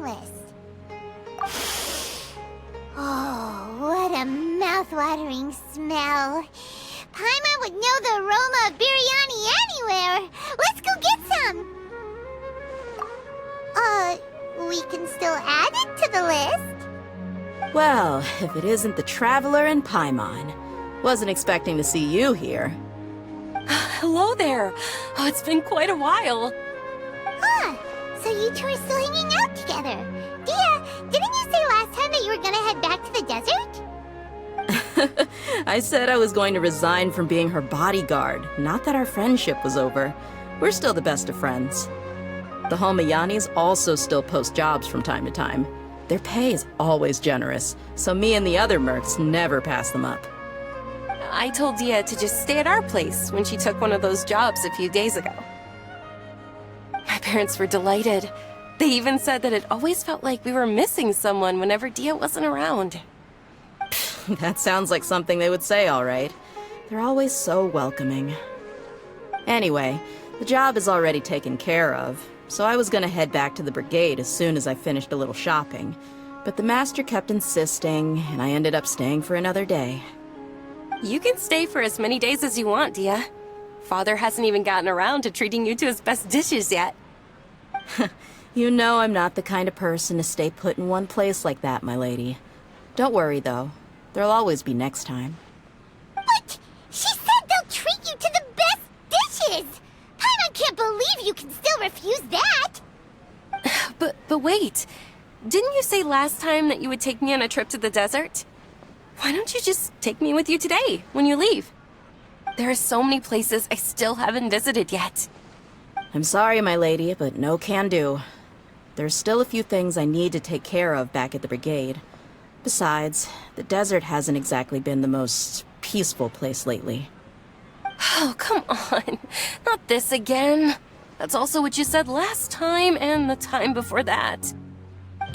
list. Oh, what a mouth-watering smell. Paimon would know the aroma of biryani anywhere. Let's go get some. We can still add it to the list. Well, if it isn't the Traveler and Paimon. Wasn't expecting to see you here. Hello there. Oh, it's been quite a while. Ah, so you two are still hanging out together. Dehya, didn't you say last time that you were gonna head back to the desert? I said I was going to resign from being her bodyguard, not that our friendship was over. We're still the best of friends. The Homayanis also still post jobs from time to time. Their pay is always generous, so me and the other mercs never pass them up. I told Dehya to just stay at our place when she took one of those jobs a few days ago. My parents were delighted. They even said that it always felt like we were missing someone whenever Dehya wasn't around. That sounds like something they would say, all right. They're always so welcoming. Anyway, the job is already taken care of, so I was gonna head back to the brigade as soon as I finished a little shopping. But the master kept insisting, and I ended up staying for another day. You can stay for as many days as you want, Dehya. Father hasn't even gotten around to treating you to his best dishes yet. You know I'm not the kind of person to stay put in one place like that, my lady. Don't worry, though. There'll always be next time. But she said they'll treat you to the best dishes! Paimon can't believe you can still refuse that! But wait. Didn't you say last time that you would take me on a trip to the desert? Why don't you just take me with you today, when you leave? There are so many places I still haven't visited yet. I'm sorry, my lady, but no can do. There's still a few things I need to take care of back at the brigade. Besides, the desert hasn't exactly been the most peaceful place lately. Oh, come on. Not this again. That's also what you said last time and the time before that.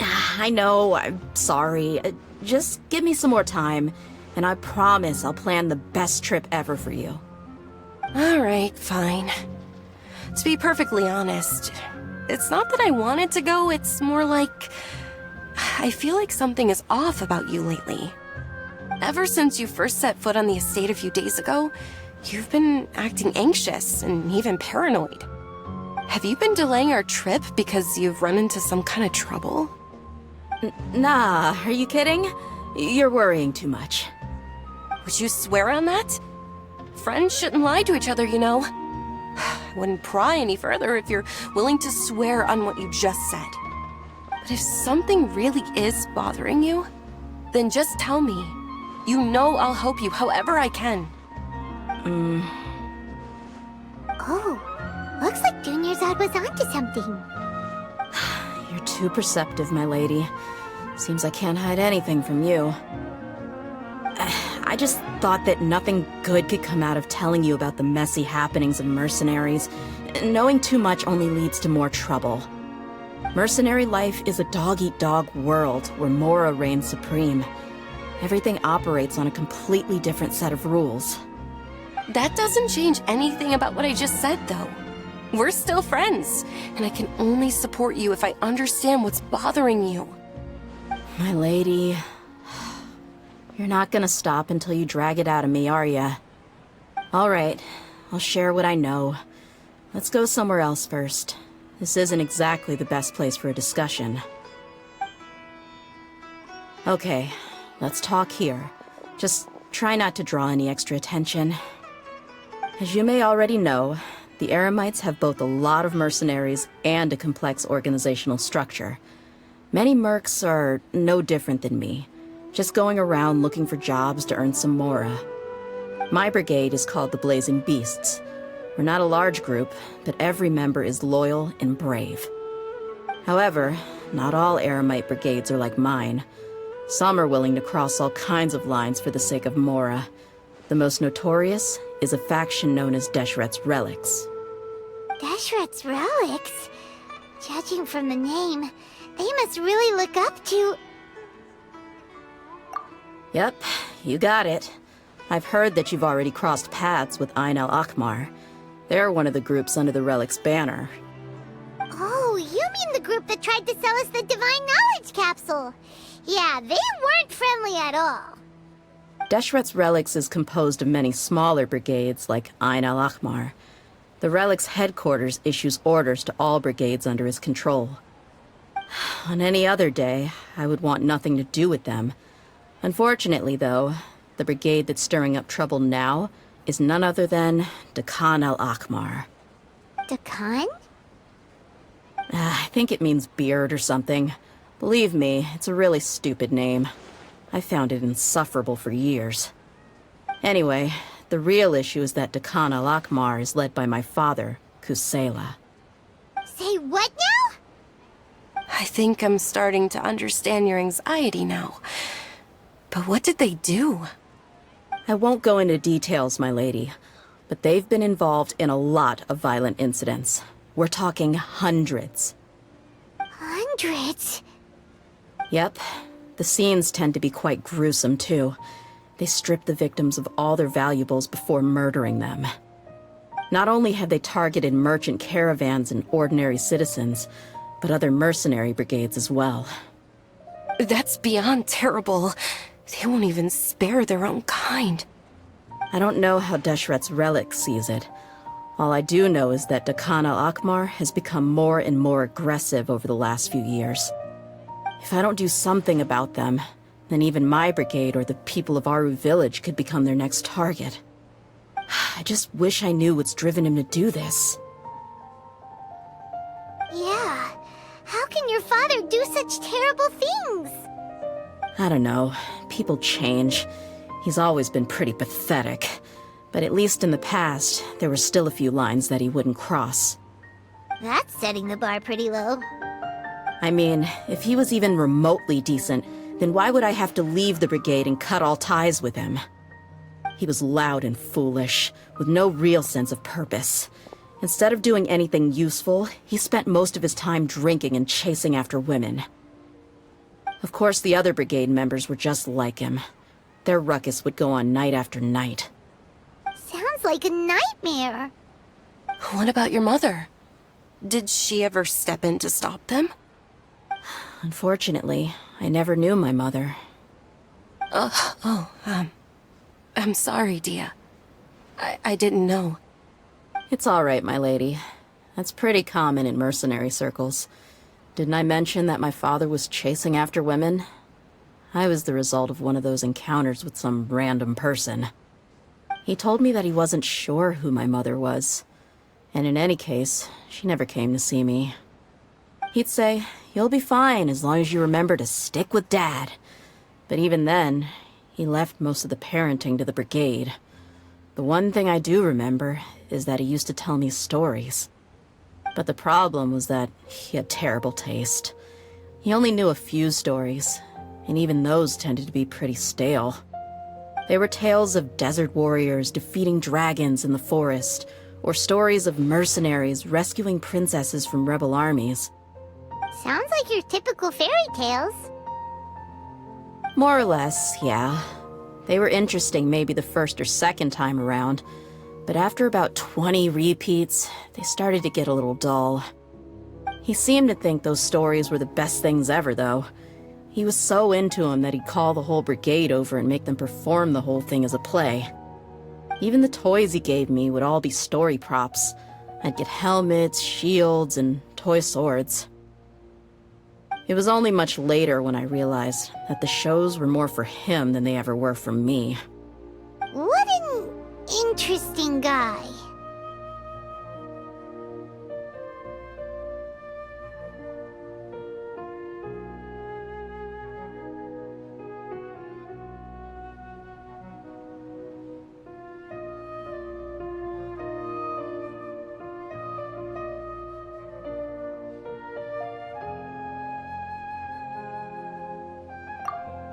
I know, I'm sorry. Just give me some more time, and I promise I'll plan the best trip ever for you. All right, fine. To be perfectly honest, it's not that I wanted to go, it's more like I feel like something is off about you lately. Ever since you first set foot on the estate a few days ago, you've been acting anxious and even paranoid. Have you been delaying our trip because you've run into some kind of trouble? Nah, are you kidding? You're worrying too much. Would you swear on that? Friends shouldn't lie to each other, you know. I wouldn't pry any further if you're willing to swear on what you just said. But if something really is bothering you, then just tell me. You know I'll help you however I can. Oh, looks like Dunyazard was onto something. You're too perceptive, my lady. Seems I can't hide anything from you. I just thought that nothing good could come out of telling you about the messy happenings of mercenaries. Knowing too much only leads to more trouble. Mercenary life is a dog-eat-dog world where Mora reigns supreme. Everything operates on a completely different set of rules. That doesn't change anything about what I just said, though. We're still friends, and I can only support you if I understand what's bothering you. My lady... You're not gonna stop until you drag it out of me, are ya? All right, I'll share what I know. Let's go somewhere else first. This isn't exactly the best place for a discussion. Okay, let's talk here. Just try not to draw any extra attention. As you may already know, the Eremites have both a lot of mercenaries and a complex organizational structure. Many mercs are no different than me, just going around looking for jobs to earn some mora. My brigade is called the Blazing Beasts. We're not a large group, but every member is loyal and brave. However, not all Eremite brigades are like mine. Some are willing to cross all kinds of lines for the sake of mora. The most notorious is a faction known as Deshret's Relics. Deshret's Relics? Judging from the name, they must really look up to... Yep, you got it. I've heard that you've already crossed paths with Dakan Al Ahmar. They're one of the groups under the Relic's banner. Oh, you mean the group that tried to sell us the Divine Knowledge Capsule. Yeah, they weren't friendly at all. Deshret's relics is composed of many smaller brigades like Dakan Al Ahmar. The relic's headquarters issues orders to all brigades under his control. On any other day, I would want nothing to do with them. Unfortunately, though, the brigade that's stirring up trouble now is none other than Dakan Al Ahmar. Dakan? I think it means beard or something. Believe me, it's a really stupid name. I found it insufferable for years. Anyway, the real issue is that Dakan Al Ahmar is led by my father, Kusela. Say what now? I think I'm starting to understand your anxiety now. But what did they do? I won't go into details, my lady, but they've been involved in a lot of violent incidents. We're talking hundreds. Hundreds? Yep. The scenes tend to be quite gruesome, too. They strip the victims of all their valuables before murdering them. Not only have they targeted merchant caravans and ordinary citizens, but other mercenary brigades as well. That's beyond terrible. They won't even spare their own kind. I don't know how Deshret's relic sees it. All I do know is that Dakan Al Ahmar has become more and more aggressive over the last few years. If I don't do something about them, then even my brigade or the people of Aru village could become their next target. I just wish I knew what's driven him to do this. Yeah. How can your father do such terrible things? I don't know. People change. He's always been pretty pathetic. But at least in the past, there were still a few lines that he wouldn't cross. That's setting the bar pretty low. I mean, if he was even remotely decent, then why would I have to leave the brigade and cut all ties with him? He was loud and foolish, with no real sense of purpose. Instead of doing anything useful, he spent most of his time drinking and chasing after women. Of course, the other brigade members were just like him. Their ruckus would go on night after night. Sounds like a nightmare. What about your mother? Did she ever step in to stop them? Unfortunately, I never knew my mother. I'm sorry, Dehya. I didn't know. It's all right, my lady. That's pretty common in mercenary circles. Didn't I mention that my father was chasing after women? I was the result of one of those encounters with some random person. He told me that he wasn't sure who my mother was. And in any case, she never came to see me. He'd say, "You'll be fine as long as you remember to stick with Dad." But even then, he left most of the parenting to the brigade. The one thing I do remember is that he used to tell me stories. But the problem was that he had terrible taste. He only knew a few stories, and even those tended to be pretty stale. They were tales of desert warriors defeating dragons in the forest, or stories of mercenaries rescuing princesses from rebel armies. Sounds like your typical fairy tales. More or less, yeah. They were interesting maybe the first or second time around, but after about 20 repeats, they started to get a little dull. He seemed to think those stories were the best things ever, though. He was so into them that he'd call the whole brigade over and make them perform the whole thing as a play. Even the toys he gave me would all be story props. I'd get helmets, shields, and toy swords. It was only much later when I realized that the shows were more for him than they ever were for me. What an interesting guy.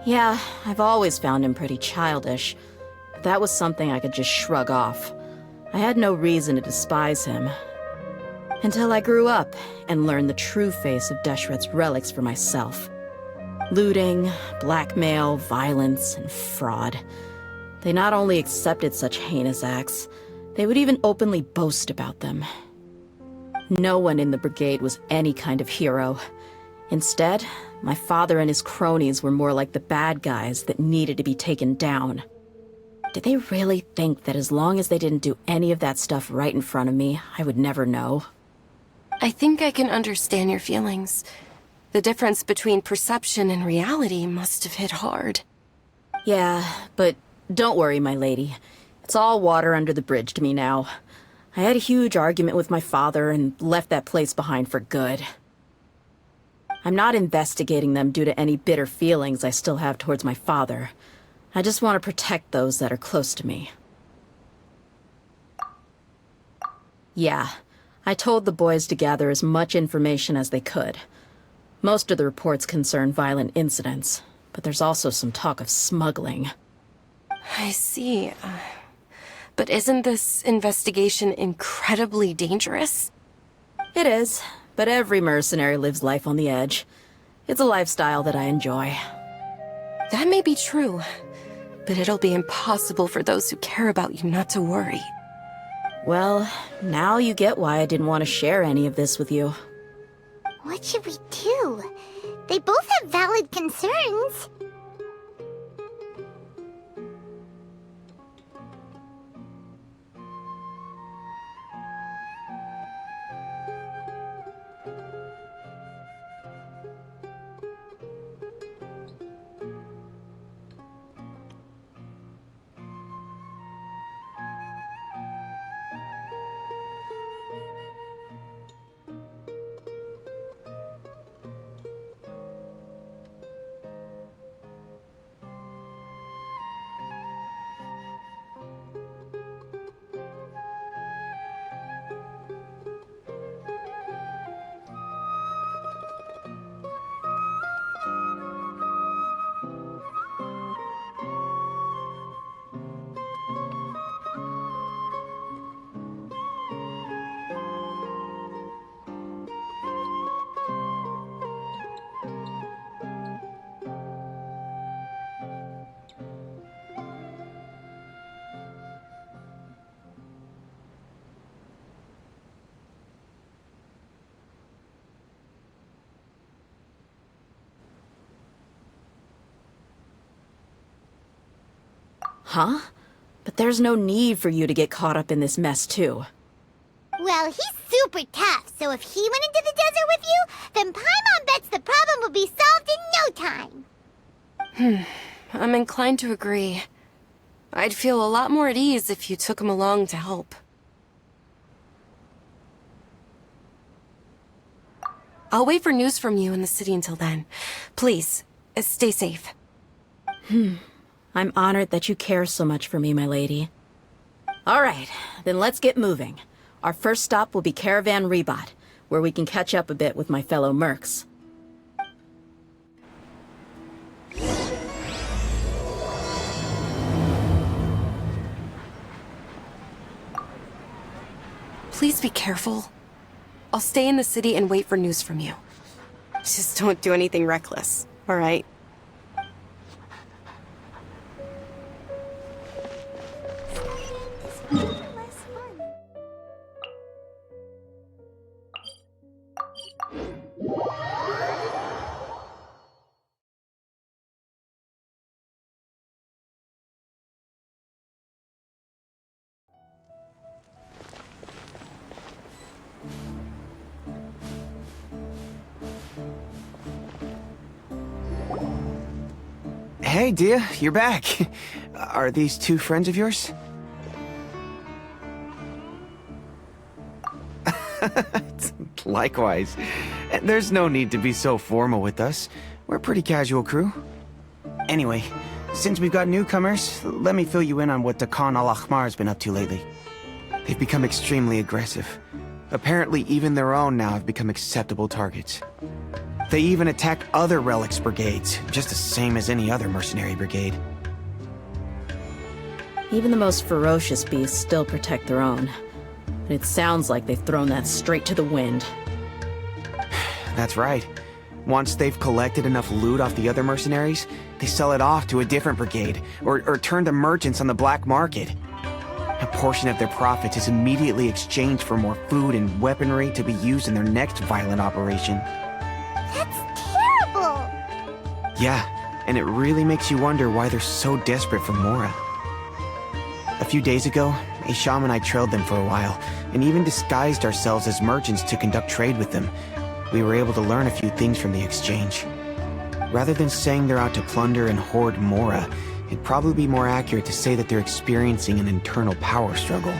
Yeah, I've always found him pretty childish, but that was something I could just shrug off. I had no reason to despise him. Until I grew up and learned the true face of Deshret's relics for myself. Looting, blackmail, violence, and fraud. They not only accepted such heinous acts, they would even openly boast about them. No one in the brigade was any kind of hero. Instead, my father and his cronies were more like the bad guys that needed to be taken down. Did they really think that as long as they didn't do any of that stuff right in front of me, I would never know? I think I can understand your feelings. The difference between perception and reality must have hit hard. Yeah, but don't worry, my lady. It's all water under the bridge to me now. I had a huge argument with my father and left that place behind for good. I'm not investigating them due to any bitter feelings I still have towards my father. I just want to protect those that are close to me. Yeah, I told the boys to gather as much information as they could. Most of the reports concern violent incidents, but there's also some talk of smuggling. I see. But isn't this investigation incredibly dangerous? It is, but every mercenary lives life on the edge. It's a lifestyle that I enjoy. That may be true, but it'll be impossible for those who care about you not to worry. Well, now you get why I didn't want to share any of this with you. What should we do? They both have valid concerns. Huh? But there's no need for you to get caught up in this mess, too. Well, he's super tough, so if he went into the desert with you, then Paimon bets the problem will be solved in no time. I'm inclined to agree. I'd feel a lot more at ease if you took him along to help. I'll wait for news from you in the city until then. Please, stay safe. I'm honored that you care so much for me, my lady. All right, then let's get moving. Our first stop will be Caravan Rebot, where we can catch up a bit with my fellow mercs. Please be careful. I'll stay in the city and wait for news from you. Just don't do anything reckless, all right? Hey, Dehya, you're back. Are these two friends of yours? Likewise. There's no need to be so formal with us. We're a pretty casual crew. Anyway, since we've got newcomers, let me fill you in on what Dakan Al Ahmar has been up to lately. They've become extremely aggressive. Apparently, even their own now have become acceptable targets. They even attack other relics brigades, just the same as any other mercenary brigade. Even the most ferocious beasts still protect their own. But it sounds like they've thrown that straight to the wind. That's right. Once they've collected enough loot off the other mercenaries, they sell it off to a different brigade, or turn to merchants on the black market. A portion of their profits is immediately exchanged for more food and weaponry to be used in their next violent operation. That's terrible! Yeah, and it really makes you wonder why they're so desperate for Mora. A few days ago, Isham and I trailed them for a while, and even disguised ourselves as merchants to conduct trade with them. We were able to learn a few things from the exchange. Rather than saying they're out to plunder and hoard Mora, it'd probably be more accurate to say that they're experiencing an internal power struggle.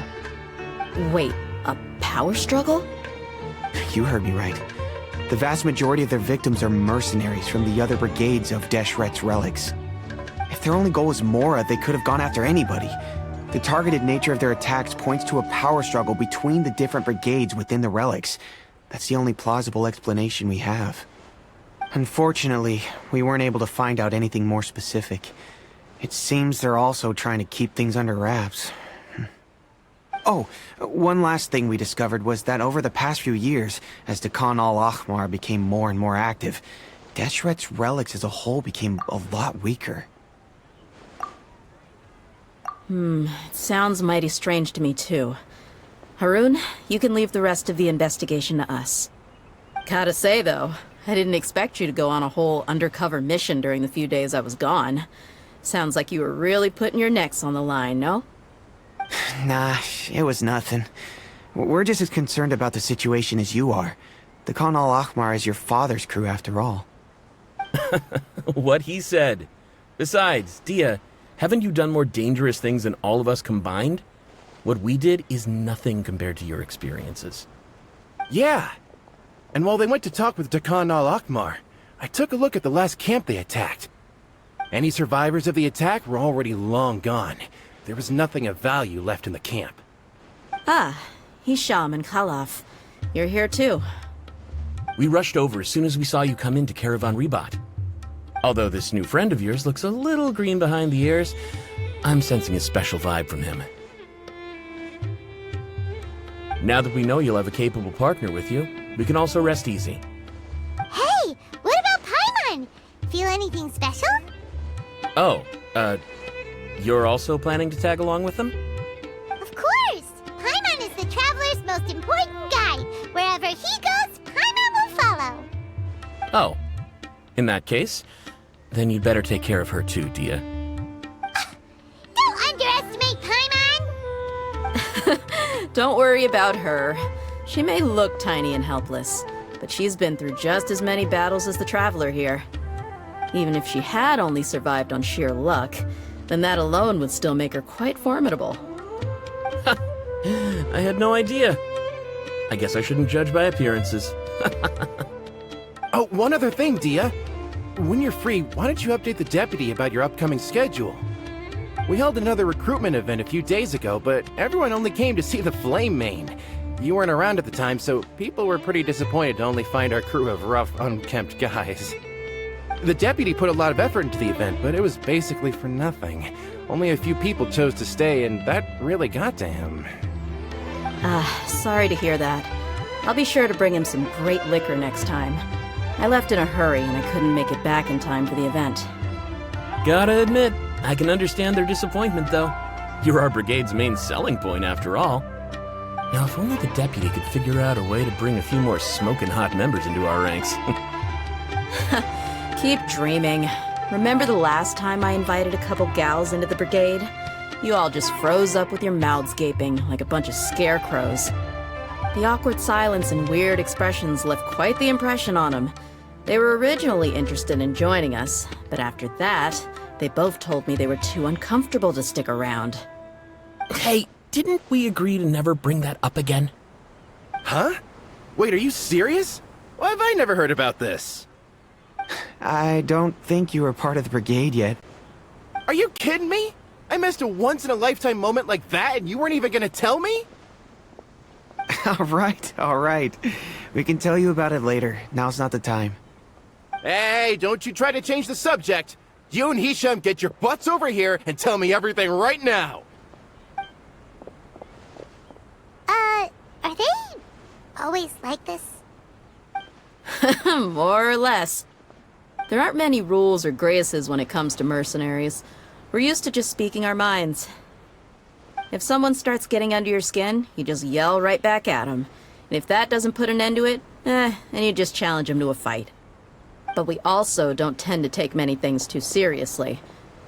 Wait, a power struggle? You heard me right. The vast majority of their victims are mercenaries from the other brigades of Deshret's relics. If their only goal was Mora, they could have gone after anybody. The targeted nature of their attacks points to a power struggle between the different brigades within the relics. That's the only plausible explanation we have. Unfortunately, we weren't able to find out anything more specific. It seems they're also trying to keep things under wraps. Oh, one last thing we discovered was that over the past few years, as Dakan Al Ahmar became more and more active, Deshret's relics as a whole became a lot weaker. It sounds mighty strange to me too. Harun, you can leave the rest of the investigation to us. Gotta say though, I didn't expect you to go on a whole undercover mission during the few days I was gone. Sounds like you were really putting your necks on the line, no? Nah, it was nothing. We're just as concerned about the situation as you are. Dakan Al Ahmar is your father's crew after all. What he said. Besides, Dehya, haven't you done more dangerous things than all of us combined? What we did is nothing compared to your experiences. Yeah. And while they went to talk with Dakan Al Ahmar, I took a look at the last camp they attacked. Any survivors of the attack were already long gone. There was nothing of value left in the camp. Ah, Hisham and Khalaf. You're here too. We rushed over as soon as we saw you come into Caravan Ribat. Although this new friend of yours looks a little green behind the ears, I'm sensing a special vibe from him. Now that we know you'll have a capable partner with you, we can also rest easy. Hey, what about Paimon? Feel anything special? Oh, you're also planning to tag along with them? Of course! Paimon is the traveler's most important guide. Wherever he goes, Paimon will follow. Oh, in that case, then you'd better take care of her too, Dehya. Don't underestimate Paimon! Don't worry about her. She may look tiny and helpless, but she's been through just as many battles as the traveler here. Even if she had only survived on sheer luck, then that alone would still make her quite formidable. I had no idea. I guess I shouldn't judge by appearances. Oh, one other thing, Dehya. When you're free, why don't you update the deputy about your upcoming schedule? We held another recruitment event a few days ago, but everyone only came to see the Flame Main. You weren't around at the time, so people were pretty disappointed to only find our crew of rough, unkempt guys. The deputy put a lot of effort into the event, but it was basically for nothing. Only a few people chose to stay, and that really got to him. Sorry to hear that. I'll be sure to bring him some great liquor next time. I left in a hurry and I couldn't make it back in time for the event. Gotta admit, I can understand their disappointment, though. You're our brigade's main selling point, after all. Now, if only the deputy could figure out a way to bring a few more smoking hot members into our ranks. Keep dreaming. Remember the last time I invited a couple gals into the brigade? You all just froze up with your mouths gaping like a bunch of scarecrows. The awkward silence and weird expressions left quite the impression on them. They were originally interested in joining us, but after that, they both told me they were too uncomfortable to stick around. Hey, didn't we agree to never bring that up again? Huh? Wait, are you serious? Why have I never heard about this? I don't think you were part of the brigade yet. Are you kidding me? I missed a once-in-a-lifetime moment like that and you weren't even gonna tell me? All right. We can tell you about it later. Now's not the time. Hey, don't you try to change the subject. You and Hisham get your butts over here and tell me everything right now. Are they always like this? More or less. There aren't many rules or graces when it comes to mercenaries. We're used to just speaking our minds. If someone starts getting under your skin, you just yell right back at them. And if that doesn't put an end to it, then you just challenge them to a fight. But we also don't tend to take many things too seriously.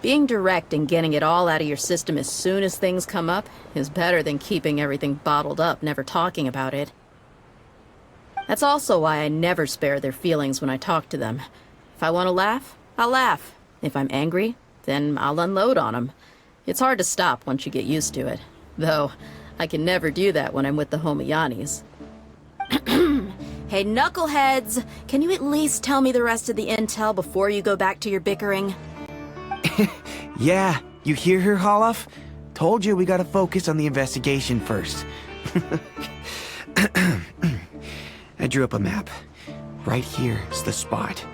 Being direct and getting it all out of your system as soon as things come up is better than keeping everything bottled up, never talking about it. That's also why I never spare their feelings when I talk to them. If I want to laugh, I'll laugh. If I'm angry, then I'll unload on them. It's hard to stop once you get used to it. Though, I can never do that when I'm with the Homiyanis. Hey, knuckleheads! Can you at least tell me the rest of the intel before you go back to your bickering? Yeah, you hear her, Holloff? Told you we gotta focus on the investigation first. I drew up a map. Right here's the spot.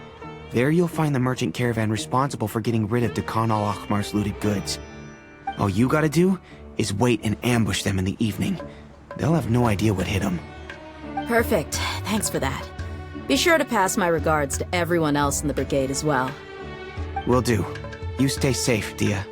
There you'll find the merchant caravan responsible for getting rid of Dakan Al Ahmar's looted goods. All you gotta do is wait and ambush them in the evening. They'll have no idea what hit them. Perfect. Thanks for that. Be sure to pass my regards to everyone else in the brigade as well. Will do. You stay safe, Dehya.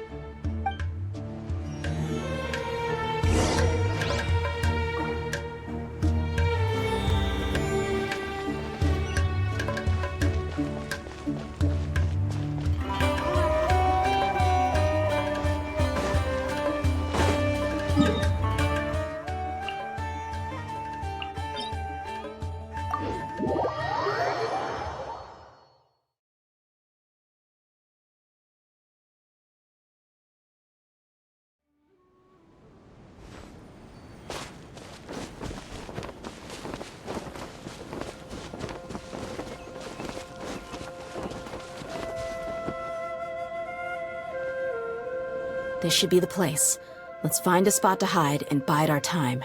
This should be the place. Let's find a spot to hide and bide our time.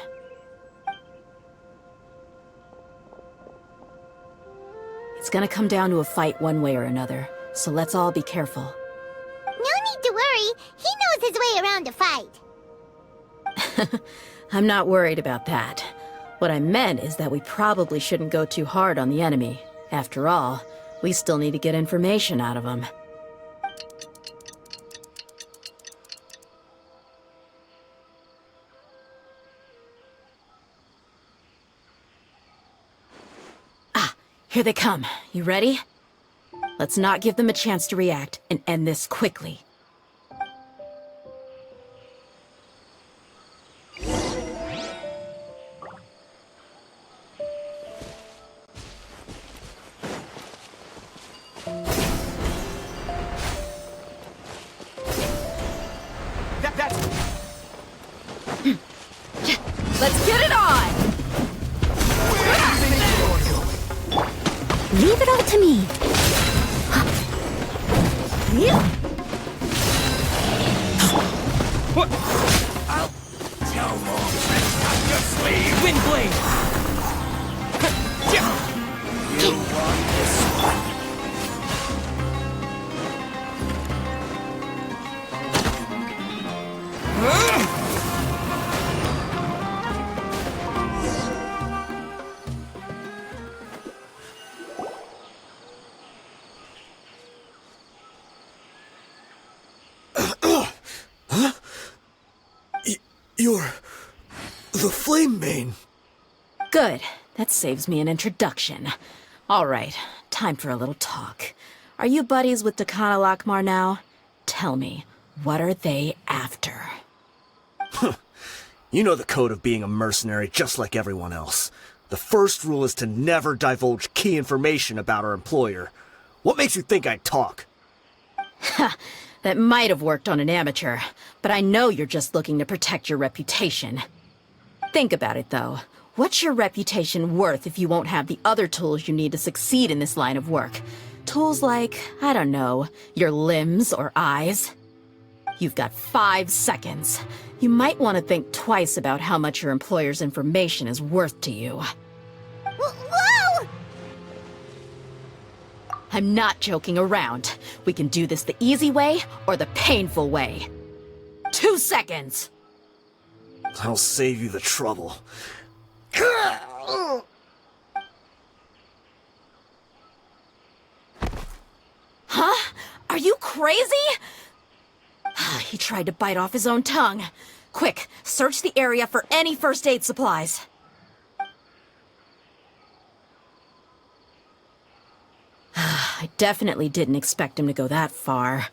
It's gonna come down to a fight one way or another, so let's all be careful. No need to worry. He knows his way around a fight. I'm not worried about that. What I meant is that we probably shouldn't go too hard on the enemy. After all, we still need to get information out of them. Here they come. You ready? Let's not give them a chance to react and end this quickly. Let's get it on! Leave it all to me. What? I'll tell long up your sleeve. Windblade. You want this one? You're the Flame Mane. Good. That saves me an introduction. All right, time for a little talk. Are you buddies with Dakan Al Ahmar now? Tell me, what are they after? You know the code of being a mercenary just like everyone else. The first rule is to never divulge key information about our employer. What makes you think I'd talk? Ha! That might have worked on an amateur, but I know you're just looking to protect your reputation. Think about it, though. What's your reputation worth if you won't have the other tools you need to succeed in this line of work? Tools like, I don't know, your limbs or eyes? You've got 5 seconds. You might want to think twice about how much your employer's information is worth to you. Whoa! I'm not joking around. We can do this the easy way or the painful way. 2 seconds! I'll save you the trouble. Huh? Are you crazy? He tried to bite off his own tongue. Quick, search the area for any first aid supplies. I definitely didn't expect him to go that far.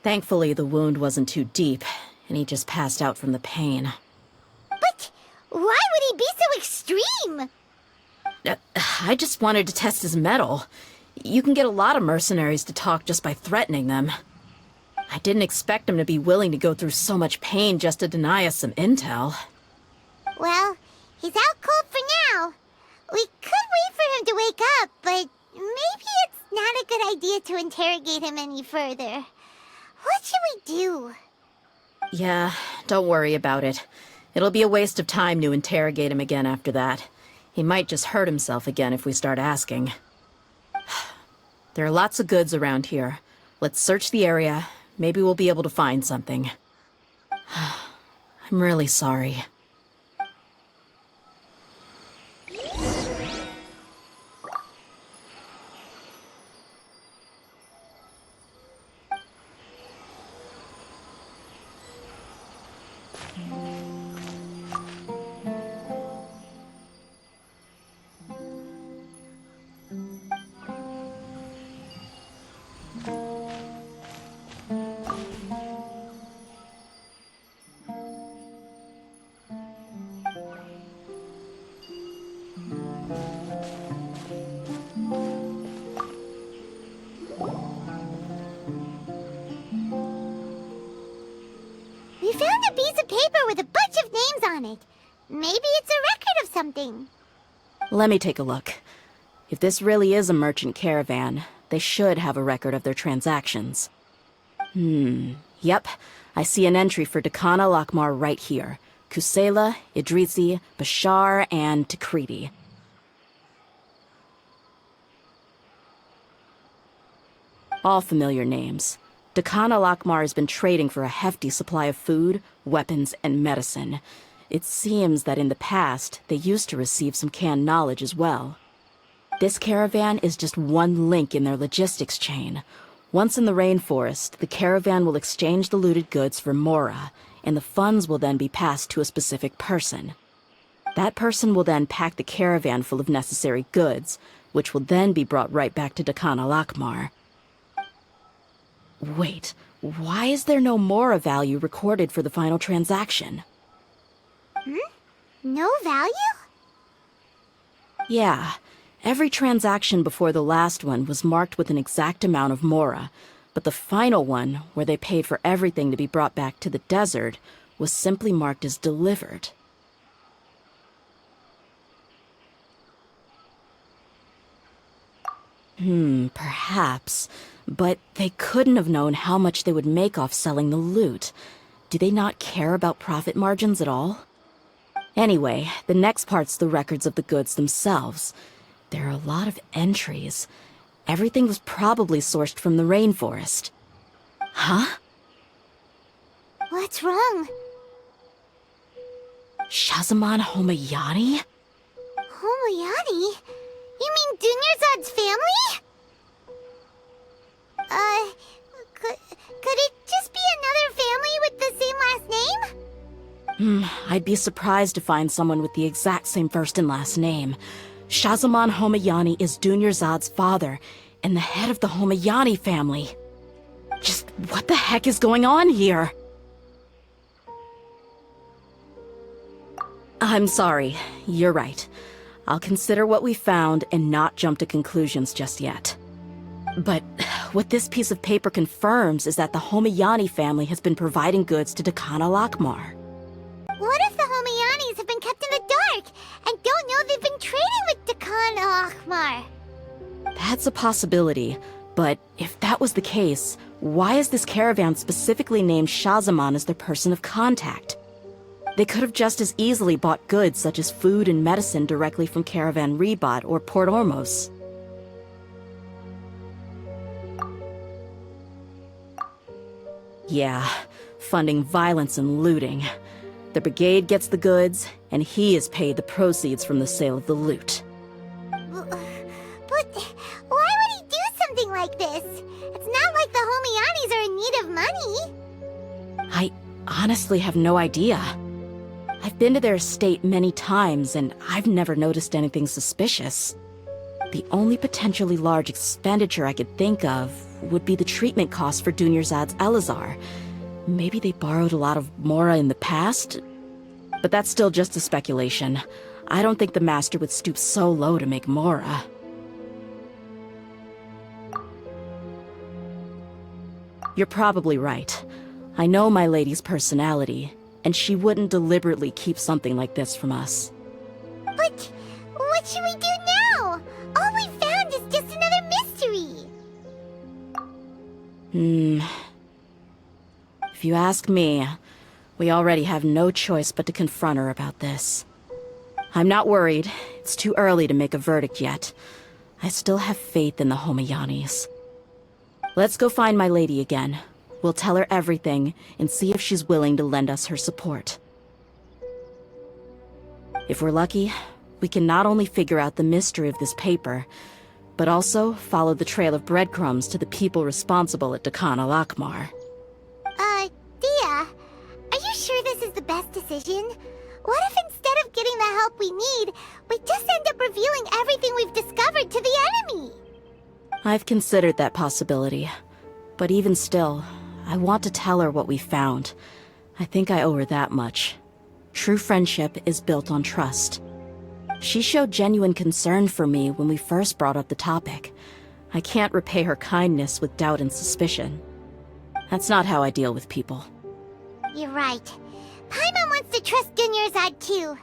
Thankfully, the wound wasn't too deep, and he just passed out from the pain. But why would he be so extreme? I just wanted to test his mettle. You can get a lot of mercenaries to talk just by threatening them. I didn't expect him to be willing to go through so much pain just to deny us some intel. Well, he's out cold for now. We could wait for him to wake up, but maybe it's not a good idea to interrogate him any further. What should we do? Yeah, don't worry about it. It'll be a waste of time to interrogate him again after that. He might just hurt himself again if we start asking. There are lots of goods around here. Let's search the area. Maybe we'll be able to find something. I'm really sorry. We found a piece of paper with a bunch of names on it. Maybe it's a record of something. Let me take a look. If this really is a merchant caravan, they should have a record of their transactions. Yep. I see an entry for Dakan Al Ahmar right here. Kusela, Idrisi, Bashar, and Takriti. All familiar names. Dakan Al Ahmar has been trading for a hefty supply of food, weapons, and medicine. It seems that in the past, they used to receive some canned knowledge as well. This caravan is just one link in their logistics chain. Once in the rainforest, the caravan will exchange the looted goods for mora, and the funds will then be passed to a specific person. That person will then pack the caravan full of necessary goods, which will then be brought right back to Dakan Al Ahmar. Wait, why is there no mora value recorded for the final transaction? No value? Yeah, every transaction before the last one was marked with an exact amount of mora, but the final one, where they paid for everything to be brought back to the desert, was simply marked as delivered. Perhaps. But they couldn't have known how much they would make off selling the loot. Do they not care about profit margins at all? Anyway, the next part's the records of the goods themselves. There are a lot of entries. Everything was probably sourced from the rainforest. Huh? What's wrong? Shahzaman Homayani? Homayani? You mean Dunyazard's family? Could it just be another family with the same last name? I'd be surprised to find someone with the exact same first and last name. Shahzaman Homayani is Dunyazard's father, and the head of the Homayani family. Just what the heck is going on here? I'm sorry, you're right. I'll consider what we found and not jump to conclusions just yet. But what this piece of paper confirms is that the Homayani family has been providing goods to Dakan Al Ahmar. What if the Homayanis have been kept in the dark and don't know they've been trading with Dakan Al Ahmar? That's a possibility, but if that was the case, why is this caravan specifically named Shahzaman as their person of contact? They could have just as easily bought goods such as food and medicine directly from Caravan Ribat or Port Ormos. Yeah, funding violence and looting. The brigade gets the goods, and he is paid the proceeds from the sale of the loot. But why would he do something like this? It's not like the Homayanis are in need of money. honestly have no idea. I've been to their estate many times, and I've never noticed anything suspicious. The only potentially large expenditure I could think of would be the treatment costs for Dunyazard's Elazar. Maybe they borrowed a lot of Mora in the past? But that's still just a speculation. I don't think the Master would stoop so low to make Mora. You're probably right. I know my lady's personality, and she wouldn't deliberately keep something like this from us. But what should we do now? All we found is just another mystery. If you ask me, we already have no choice but to confront her about this. I'm not worried. It's too early to make a verdict yet. I still have faith in the Homayanis. Let's go find my lady again. We'll tell her everything and see if she's willing to lend us her support. If we're lucky, we can not only figure out the mystery of this paper, but also follow the trail of breadcrumbs to the people responsible at Dakan Al Ahmar. Dehya, are you sure this is the best decision? What if instead of getting the help we need, we just end up revealing everything we've discovered to the enemy? I've considered that possibility, but even still, I want to tell her what we found. I think I owe her that much. True friendship is built on trust. She showed genuine concern for me when we first brought up the topic. I can't repay her kindness with doubt and suspicion. That's not how I deal with people. You're right. Paimon wants to trust Dunyazard too.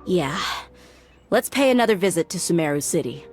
Yeah. Let's pay another visit to Sumeru City.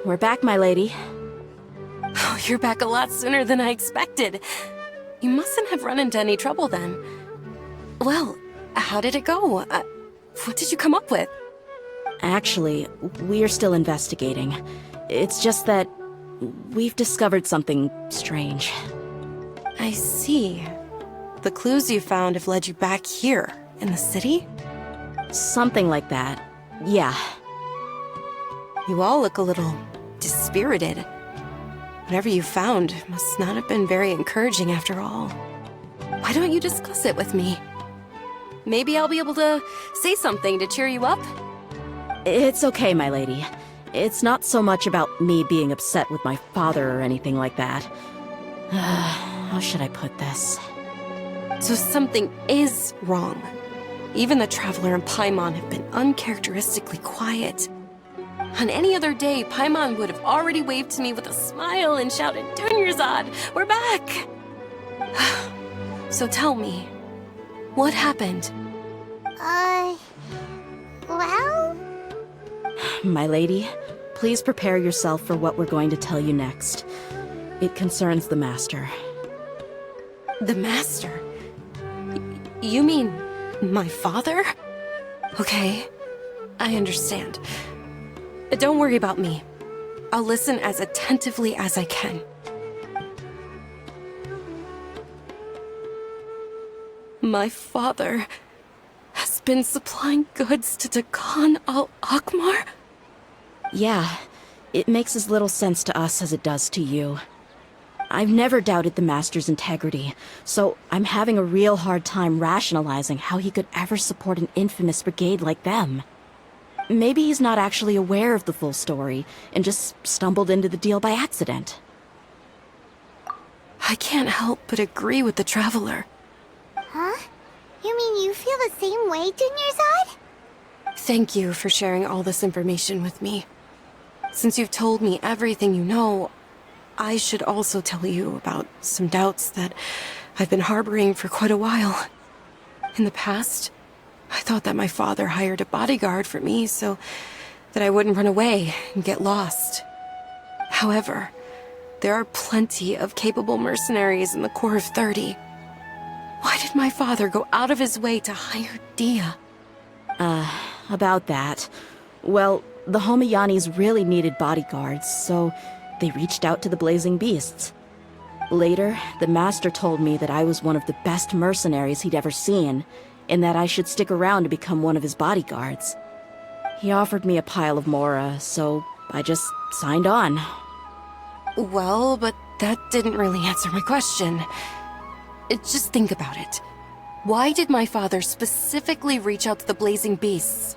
We're back, my lady. Oh, you're back a lot sooner than I expected. You mustn't have run into any trouble then. Well, how did it go? What did you come up with? Actually, we're still investigating. It's just that we've discovered something strange. I see. The clues you found have led you back here, in the city? Something like that. Yeah. You all look a little dispirited. Whatever you found must not have been very encouraging after all. Why why don't you discuss it with me? Maybe I'll be able to say something to cheer you up? It's okay, my lady. It's not so much about me being upset with my father or anything like that. How should I put this? So something is wrong. Even the Traveler and Paimon have been uncharacteristically quiet. On any other day, Paimon would have already waved to me with a smile and shouted, "Dunyazard, we're back!" So tell me, what happened? Well? My lady, please prepare yourself for what we're going to tell you next. It concerns the Master. The Master? You mean my father? Okay, I understand. Don't worry about me. I'll listen as attentively as I can. My father has been supplying goods to Dakan Al Ahmar? Yeah, it makes as little sense to us as it does to you. I've never doubted the Master's integrity, so I'm having a real hard time rationalizing how he could ever support an infamous brigade like them. Maybe he's not actually aware of the full story and just stumbled into the deal by accident. I can't help but agree with the Traveler. Huh? You mean you feel the same way, Dunyazard? Thank you for sharing all this information with me. Since you've told me everything you know, I should also tell you about some doubts that I've been harboring for quite a while. In the past, I thought that my father hired a bodyguard for me so that I wouldn't run away and get lost. However, there are plenty of capable mercenaries in the Corps of 30. Why did my father go out of his way to hire Dehya? About that. Well, the Homayanis really needed bodyguards, so they reached out to the Blazing Beasts. Later, the Master told me that I was one of the best mercenaries he'd ever seen, and that I should stick around to become one of his bodyguards. He offered me a pile of mora, so I just signed on. Well, but that didn't really answer my question. Just think about it. Why did my father specifically reach out to the Blazing Beasts?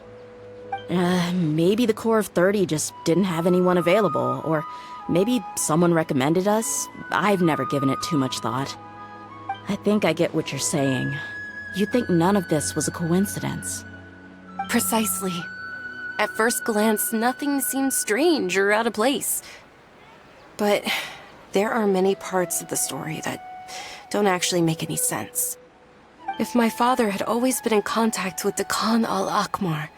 Maybe the Corps of 30 just didn't have anyone available, or maybe someone recommended us. I've never given it too much thought. I think I get what you're saying. You think none of this was a coincidence. Precisely. At first glance, nothing seems strange or out of place. But there are many parts of the story that don't actually make any sense. If my father had always been in contact with Dakan Al Ahmar,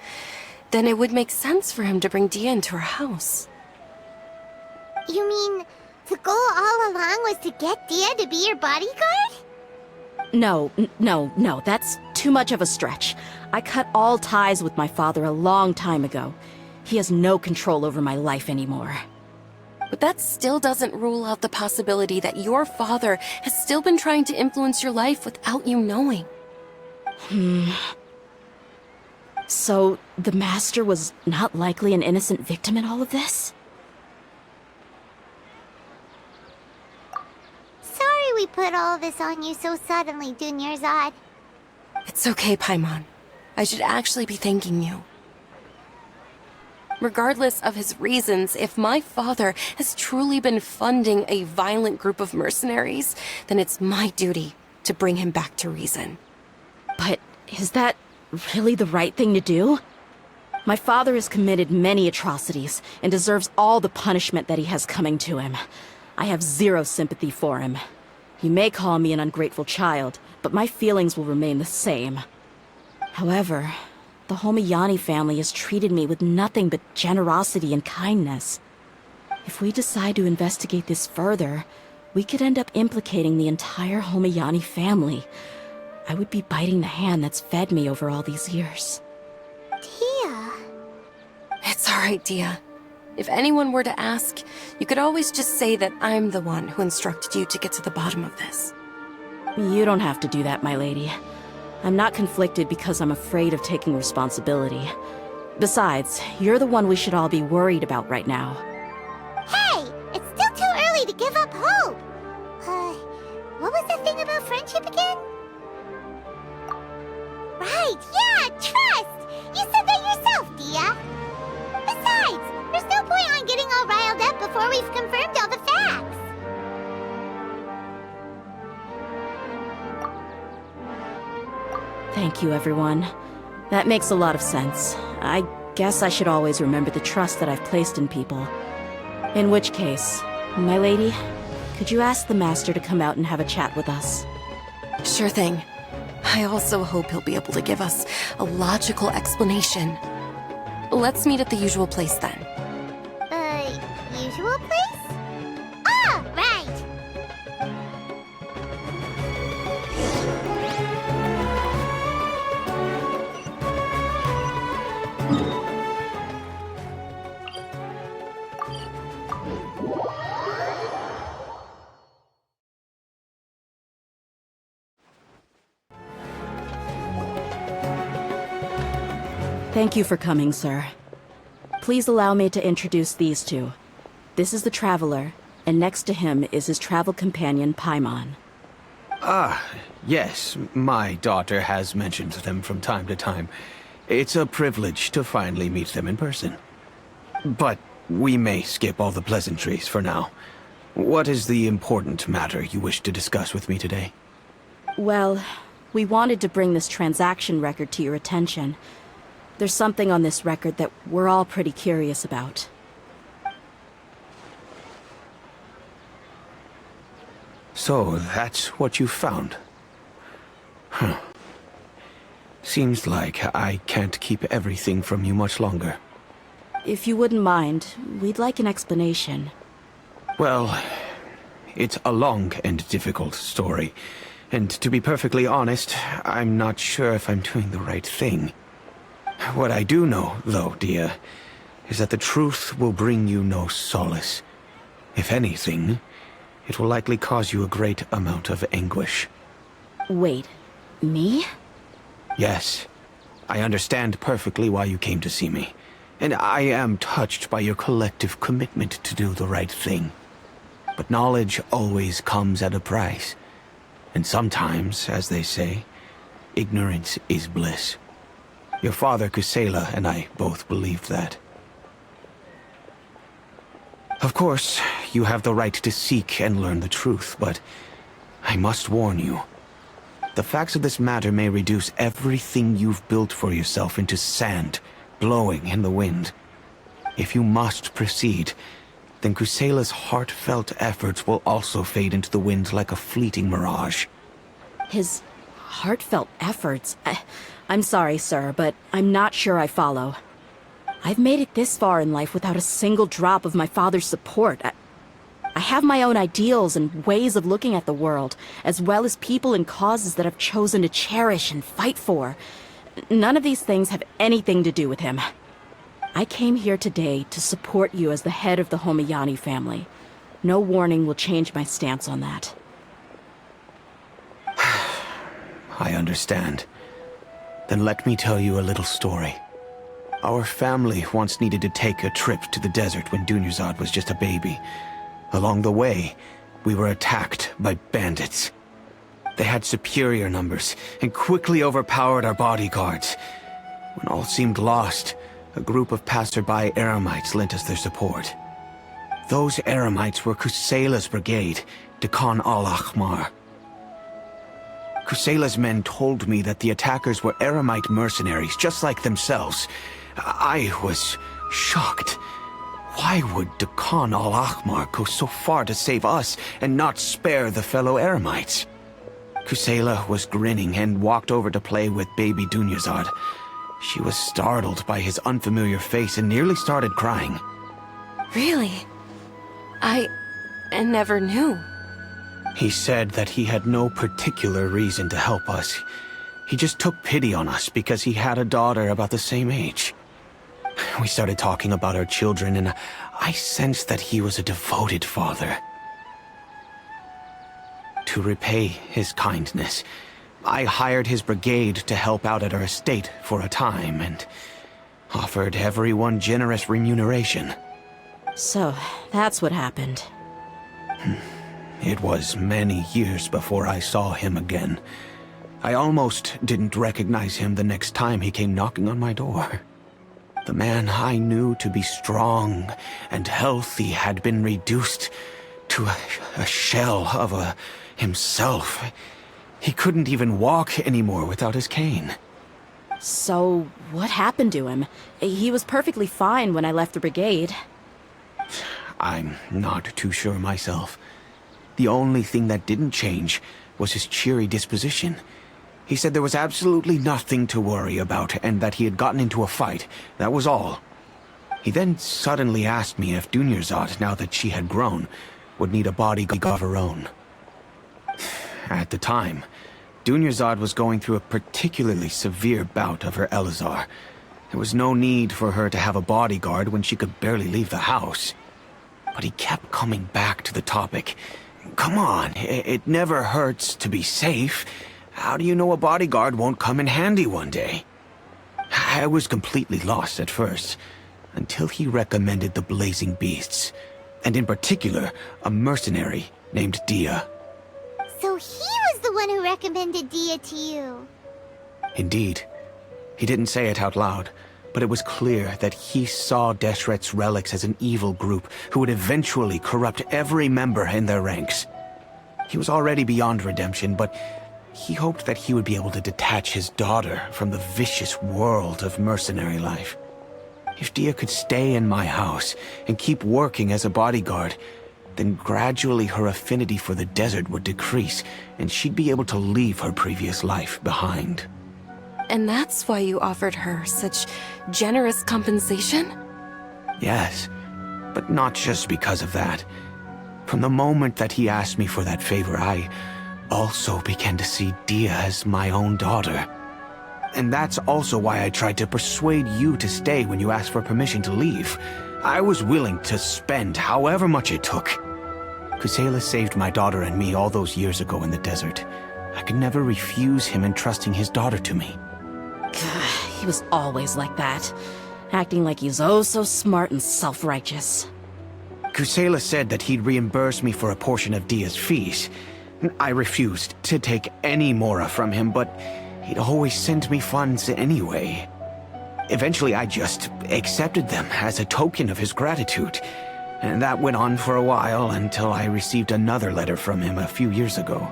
then it would make sense for him to bring Dehya into our house. You mean the goal all along was to get Dehya to be your bodyguard? No, that's too much of a stretch. I cut all ties with my father a long time ago. He has no control over my life anymore. But that still doesn't rule out the possibility that your father has still been trying to influence your life without you knowing. So, the Master was not likely an innocent victim in all of this? Sorry we put all this on you so suddenly, Dunyazard. It's okay, Paimon. I should actually be thanking you. Regardless of his reasons, if my father has truly been funding a violent group of mercenaries, then it's my duty to bring him back to reason. But is that really the right thing to do? My father has committed many atrocities and deserves all the punishment that he has coming to him. I have zero sympathy for him. You may call me an ungrateful child, but my feelings will remain the same. However, the Homayani family has treated me with nothing but generosity and kindness. If we decide to investigate this further, we could end up implicating the entire Homayani family. I would be biting the hand that's fed me over all these years. Dehya. It's all right, Dehya. If anyone were to ask, you could always just say that I'm the one who instructed you to get to the bottom of this. You don't have to do that, my lady. I'm not conflicted because I'm afraid of taking responsibility. Besides, you're the one we should all be worried about right now. Hey! It's still too early to give up hope! What was the thing about friendship again? Right, yeah, trust! You said that yourself, Dehya. Besides, there's no point on getting all riled up before we've confirmed all the facts. Thank you, everyone. That makes a lot of sense. I guess I should always remember the trust that I've placed in people. In which case, my lady, could you ask the Master to come out and have a chat with us? Sure thing. I also hope he'll be able to give us a logical explanation. Let's meet at the usual place then. Usual place? Ah, right! Thank you for coming, sir. Please allow me to introduce these two. This is the Traveler, and next to him is his travel companion, Paimon. Ah, yes, my daughter has mentioned them from time to time. It's a privilege to finally meet them in person. But we may skip all the pleasantries for now. What is the important matter you wish to discuss with me today? Well, we wanted to bring this transaction record to your attention. There's something on this record that we're all pretty curious about. So, that's what you found? Huh. Seems like I can't keep everything from you much longer. If you wouldn't mind, we'd like an explanation. Well, it's a long and difficult story. And to be perfectly honest, I'm not sure if I'm doing the right thing. What I do know, though, Dehya, is that the truth will bring you no solace. If anything, it will likely cause you a great amount of anguish. Wait, me? Yes, I understand perfectly why you came to see me. And I am touched by your collective commitment to do the right thing. But knowledge always comes at a price. And sometimes, as they say, ignorance is bliss. Your father, Kusela, and I both believed that. Of course, you have the right to seek and learn the truth, but I must warn you. The facts of this matter may reduce everything you've built for yourself into sand, blowing in the wind. If you must proceed, then Kusela's heartfelt efforts will also fade into the wind like a fleeting mirage. His heartfelt efforts? I'm sorry, sir, but I'm not sure I follow. I've made it this far in life without a single drop of my father's support. I have my own ideals and ways of looking at the world, as well as people and causes that I've chosen to cherish and fight for. None of these things have anything to do with him. I came here today to support you as the head of the Homayani family. No warning will change my stance on that. I understand. Then let me tell you a little story. Our family once needed to take a trip to the desert when Dunyazard was just a baby. Along the way, we were attacked by bandits. They had superior numbers and quickly overpowered our bodyguards. When all seemed lost, a group of passerby Eremites lent us their support. Those Eremites were Kusela's brigade, Dakan Al Ahmar. Kusela's men told me that the attackers were Eremite mercenaries, just like themselves. I was shocked. Why would Dakan Al Ahmar go so far to save us and not spare the fellow Eremites? Kusela was grinning and walked over to play with baby Dunyazard. She was startled by his unfamiliar face and nearly started crying. Really? I never knew. He said that he had no particular reason to help us. He just took pity on us because he had a daughter about the same age. We started talking about our children, and I sensed that he was a devoted father. To repay his kindness, I hired his brigade to help out at our estate for a time, and offered everyone generous remuneration. So, that's what happened. It was many years before I saw him again. I almost didn't recognize him the next time he came knocking on my door. The man I knew to be strong and healthy had been reduced to a shell of himself. He couldn't even walk anymore without his cane. So, what happened to him? He was perfectly fine when I left the brigade. I'm not too sure myself. The only thing that didn't change was his cheery disposition. He said there was absolutely nothing to worry about and that he had gotten into a fight. That was all. He then suddenly asked me if Dunyazard, now that she had grown, would need a bodyguard of her own. At the time, Dunyazard was going through a particularly severe bout of her Elazar. There was no need for her to have a bodyguard when she could barely leave the house. But he kept coming back to the topic. Come on, it never hurts to be safe. How do you know a bodyguard won't come in handy one day? I was completely lost at first, until he recommended the Blazing Beasts, and in particular, a mercenary named Dehya. So he was the one who recommended Dehya to you. Indeed. He didn't say it out loud, but it was clear that he saw Deshret's relics as an evil group who would eventually corrupt every member in their ranks. He was already beyond redemption, but he hoped that he would be able to detach his daughter from the vicious world of mercenary life. If Dehya could stay in my house and keep working as a bodyguard, then gradually her affinity for the desert would decrease, and she'd be able to leave her previous life behind. And that's why you offered her such generous compensation? Yes, but not just because of that. From the moment that he asked me for that favor, I also began to see Dehya as my own daughter. And that's also why I tried to persuade you to stay when you asked for permission to leave. I was willing to spend however much it took. Kusela saved my daughter and me all those years ago in the desert. I could never refuse him entrusting his daughter to me. He was always like that, acting like he's oh so smart and self-righteous. Kusela said that he'd reimburse me for a portion of Dehya's fees. I refused to take any more from him, but he'd always send me funds anyway. Eventually, I just accepted them as a token of his gratitude. And that went on for a while until I received another letter from him a few years ago.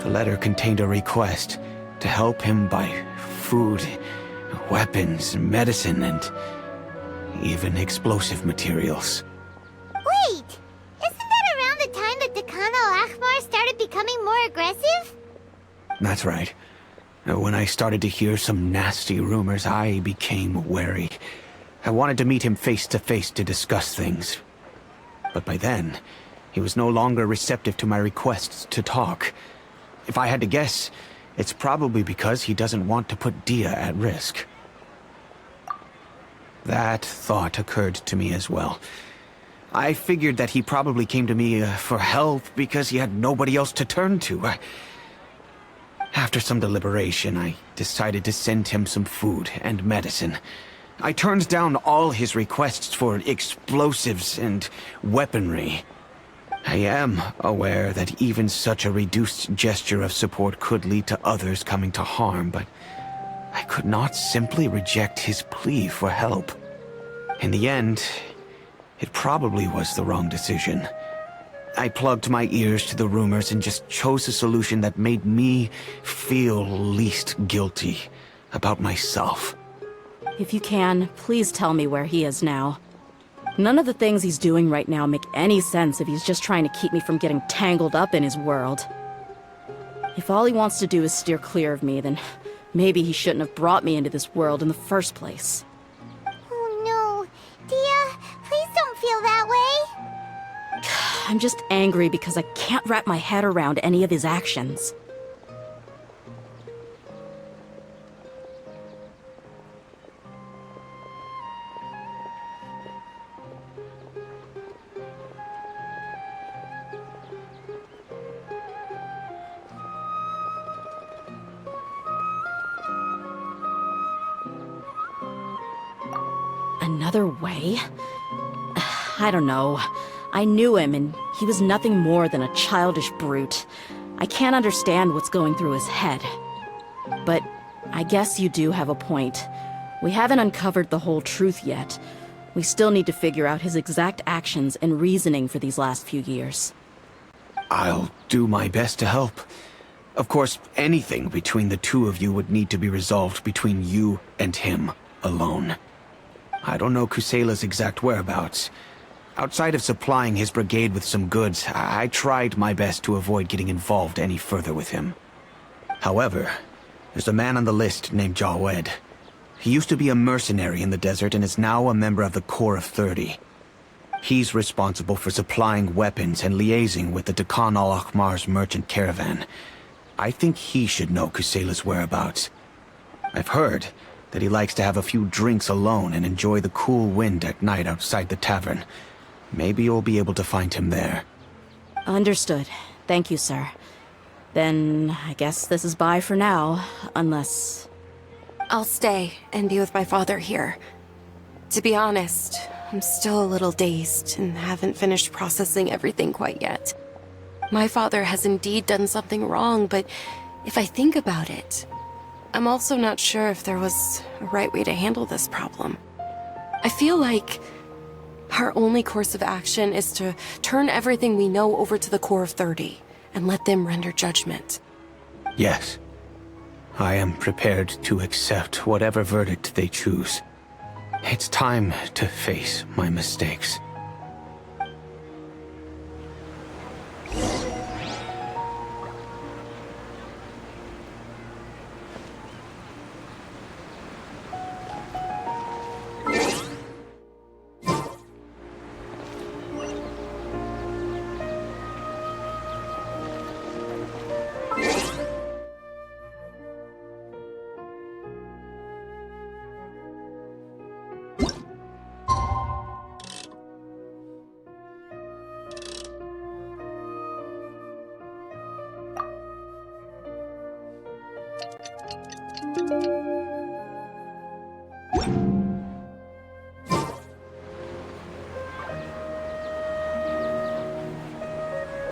The letter contained a request to help him buy food, weapons, medicine, and even explosive materials. Wait! Isn't that around the time that Dakan Al Ahmar started becoming more aggressive? That's right. When I started to hear some nasty rumors, I became wary. I wanted to meet him face to face to discuss things. But by then, he was no longer receptive to my requests to talk. If I had to guess, it's probably because he doesn't want to put Dehya at risk. That thought occurred to me as well. I figured that he probably came to me for help because he had nobody else to turn to. After some deliberation, I decided to send him some food and medicine. I turned down all his requests for explosives and weaponry. I am aware that even such a reduced gesture of support could lead to others coming to harm, but I could not simply reject his plea for help. In the end, it probably was the wrong decision. I plugged my ears to the rumors and just chose a solution that made me feel least guilty about myself. If you can, please tell me where he is now. None of the things he's doing right now make any sense if he's just trying to keep me from getting tangled up in his world. If all he wants to do is steer clear of me, then maybe he shouldn't have brought me into this world in the first place. Oh no. Dehya, please don't feel that way. I'm just angry because I can't wrap my head around any of his actions. Another way? I don't know. I knew him, and he was nothing more than a childish brute. I can't understand what's going through his head. But I guess you do have a point. We haven't uncovered the whole truth yet. We still need to figure out his exact actions and reasoning for these last few years. I'll do my best to help. Of course, anything between the two of you would need to be resolved between you and him alone. I don't know Kusela's exact whereabouts. Outside of supplying his brigade with some goods, I tried my best to avoid getting involved any further with him. However, there's a man on the list named Jawed. He used to be a mercenary in the desert and is now a member of the Corps of 30. He's responsible for supplying weapons and liaising with the Dakan Al Ahmar's merchant caravan. I think he should know Kusela's whereabouts. I've heard that he likes to have a few drinks alone and enjoy the cool wind at night outside the tavern. Maybe you'll be able to find him there. Understood. Thank you, sir. Then I guess this is bye for now, unless... I'll stay and be with my father here. To be honest, I'm still a little dazed and haven't finished processing everything quite yet. My father has indeed done something wrong, but if I think about it, I'm also not sure if there was a right way to handle this problem. I feel like our only course of action is to turn everything we know over to the Corps of 30 and let them render judgment. Yes. I am prepared to accept whatever verdict they choose. It's time to face my mistakes.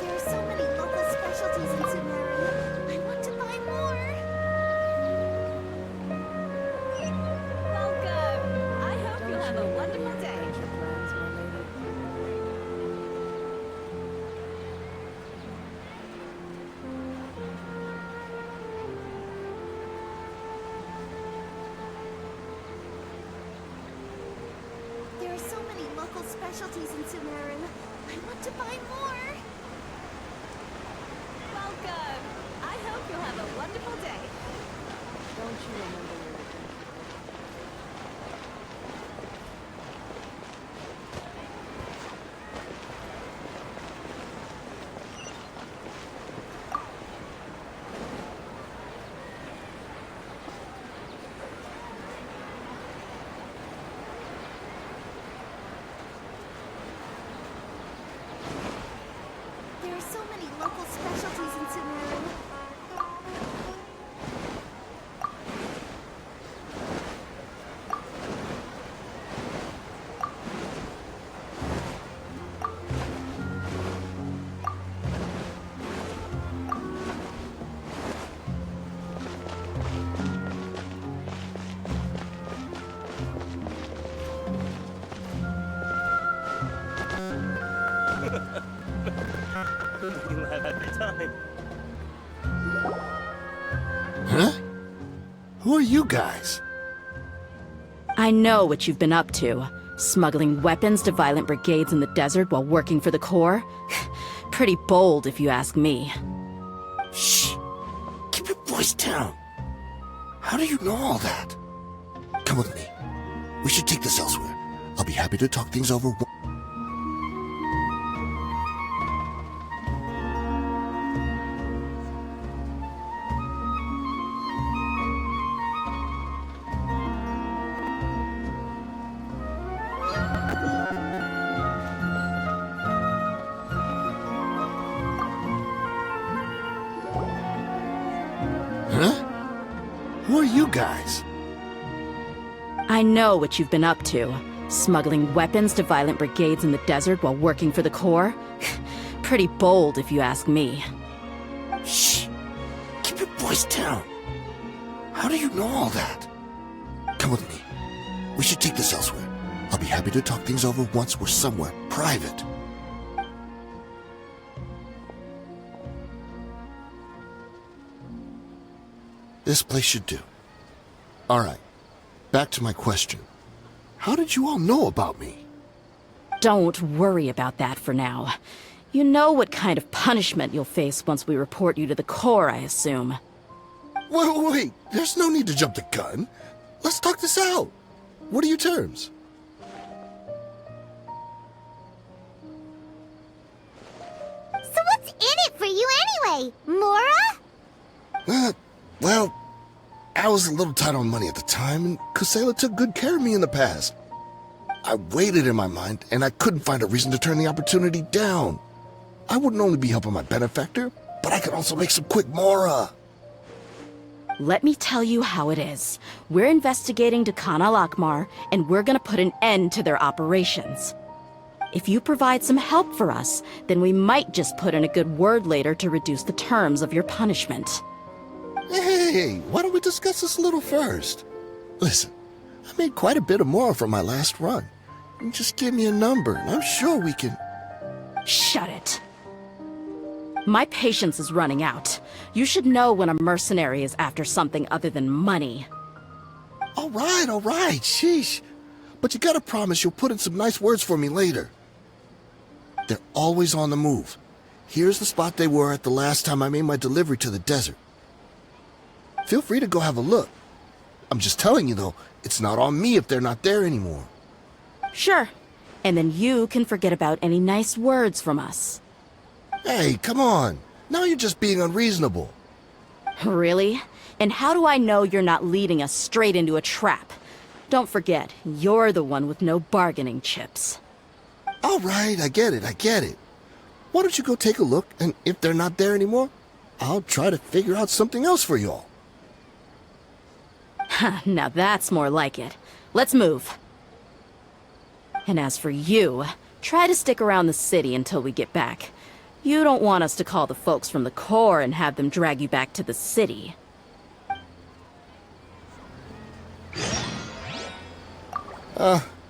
There are so many local specialties in Sumeru. I want to buy more. Welcome! I hope you'll have a wonderful day. There are so many local specialties in Sumeru. I want to buy more. Welcome! I hope you'll have a wonderful day. Don't you remember your... There are so many local specialties in Sumeru. Huh? Who are you guys? I know what you've been up to. Smuggling weapons to violent brigades in the desert while working for the Corps? Pretty bold, if you ask me. Shh. Keep your voice down. How do you know all that? Come with me. We should take this elsewhere. I'll be happy to talk things over. Huh? Who are you guys? I know what you've been up to. Smuggling weapons to violent brigades in the desert while working for the Corps? Pretty bold, if you ask me. Shh. Keep your voice down. How do you know all that? Come with me. We should take this elsewhere. I'll be happy to talk things over once we're somewhere private. This place should do. All right. Back to my question. How did you all know about me? Don't worry about that for now. You know what kind of punishment you'll face once we report you to the Corps, I assume. Wait. There's no need to jump the gun. Let's talk this out. What are your terms? So what's in it for you anyway, Mora? Well, I was a little tight on money at the time, and Kusela took good care of me in the past. I weighed it in my mind, and I couldn't find a reason to turn the opportunity down. I wouldn't only be helping my benefactor, but I could also make some quick Mora. Let me tell you how it is. We're investigating Dakan Al Ahmar, and we're gonna put an end to their operations. If you provide some help for us, then we might just put in a good word later to reduce the terms of your punishment. Hey, why don't we discuss this a little first? Listen, I made quite a bit of Mora from my last run. You just give me a number, and I'm sure we can... Shut it. My patience is running out. You should know when a mercenary is after something other than money. All right, sheesh. But you gotta promise you'll put in some nice words for me later. They're always on the move. Here's the spot they were at the last time I made my delivery to the desert. Feel free to go have a look. I'm just telling you, though, it's not on me if they're not there anymore. Sure. And then you can forget about any nice words from us. Hey, come on. Now you're just being unreasonable. Really? And how do I know you're not leading us straight into a trap? Don't forget, you're the one with no bargaining chips. All right, I get it. Why don't you go take a look, and if they're not there anymore, I'll try to figure out something else for you all. Now that's more like it. Let's move. And as for you, try to stick around the city until we get back. You don't want us to call the folks from the Corps and have them drag you back to the city.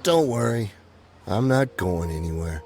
Don't worry. I'm not going anywhere.